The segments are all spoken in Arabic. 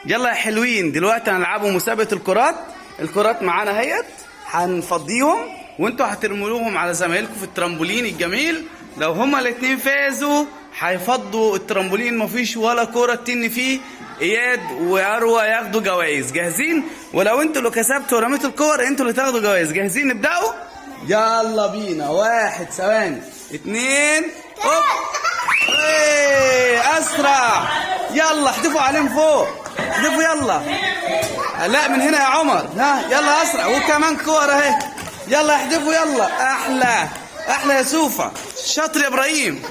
يلا يا حلوين، دلوقتي هنلعبوا مسابقة الكرات. الكرات معانا اهيت، هنفضيهم وانتوا هترمولوهم على زمايلكم في الترامبولين الجميل. لو هما الاتنين فازوا هيفضوا الترامبولين، مفيش ولا كرة تن فيه. اياد واروى ياخدوا جوائز. جاهزين؟ ولو انتوا اللي كسبتوا ورميتوا الكور انتوا اللي تاخدوا جوائز. جاهزين؟ نبدأوا؟ يلا بينا. 1 ثواني 2 هوب. ايه اسرع. يلا احدفوا عليهم فوق، احدفوا يلا. لا من هنا يا عمر. ها يلا اسرع. وكمان كوره اهي. يلا احدفوا يلا. احلى احلى يا سوفا. شاطر يا ابراهيم.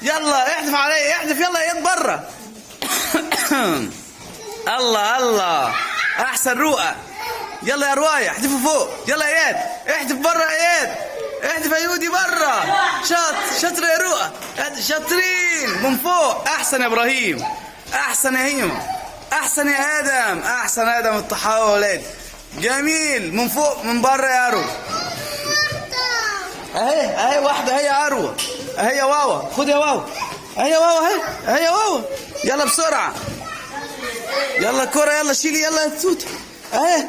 يلا احدف علي، احدف يلا يا اياد بره. الله الله احسن رؤى. يلا يا رواية احدفوا فوق. يلا يا اياد احدف بره. يا اياد احدف يا يودي بره. شاطر يا رؤى. شاطرين من فوق. احسن يا ابراهيم. احسن يا هيما. احسن يا ادم. احسن ادم التحولات. جميل من فوق من بره يا اروى. اهي واحده اهي يا اروى. اهي يا واوا. خد يا واوا. اهي يا واوا. اهي يا واوا. يلا بسرعه. يلا الكره. يلا شيلي. يلا يا توت. اهي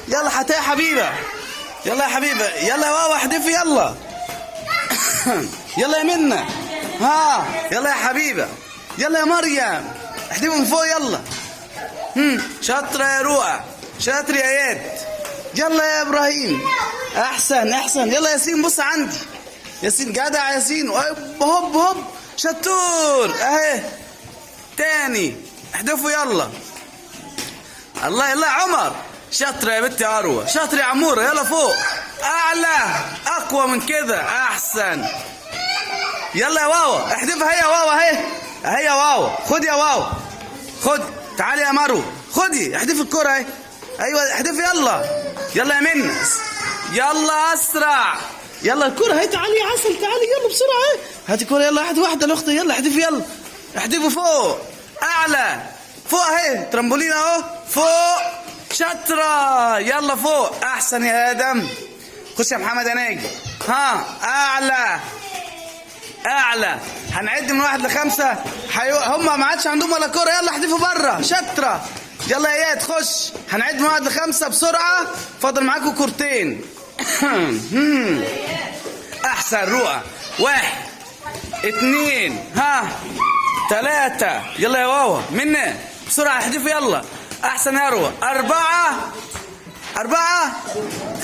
يلا حتى يا حبيبه. يلا يا حبيبه. يلا يا واوا احدفي يلا. يلا يا منى. ها يلا يا حبيبه. يلا يا مريم احدفي من فوق يلا. شاطره يا رؤى. شاطر يا اياد. يلا يا ابراهيم. احسن. يلا ياسين بص عندي. ياسين جدع ياسين. هوب هوب. شطور. اهي تاني احدفوا يلا. الله يلا يا عمر. شاطر يا بنت يا اروى. شاطر يا عموره. يلا فوق. اعلى اقوى من كده. احسن. يلا يا واوا احدفها. هي يا واوا. اهي يا واوا. خد يا واوا. خد. تعالي يا مرو. خدي احدفي الكرة اهي. ايوه احدفي يلا. يلا يا منس. يلا اسرع. يلا الكرة اهي. تعالي يا عسل. تعالي يلا بسرعة اهي. هاتي الكرة يلا. واحدة لاختي. يلا احدفي يلا. احدفي فوق. اعلى فوق اهي. ترامبولين اهو فوق. شاطرة. يلا فوق. احسن يا ادم. خش يا محمد يا ناجي. ها اعلى. هنعد من 1 ل5. هم ما عادش عندهم ولا كوره. يلا احدفوا بره. شاطره. يلا يا اياد خش. هنعد من 1 ل5 بسرعه. فاضل معاكم كورتين. احسن رؤى. 1 2 3. يلا يا واوا منى بسرعه احدفوا يلا. احسن يا روى. 4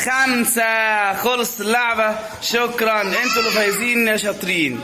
5. خلص اللعبه. شكرا انتوا اللي فايزين يا شاطرين.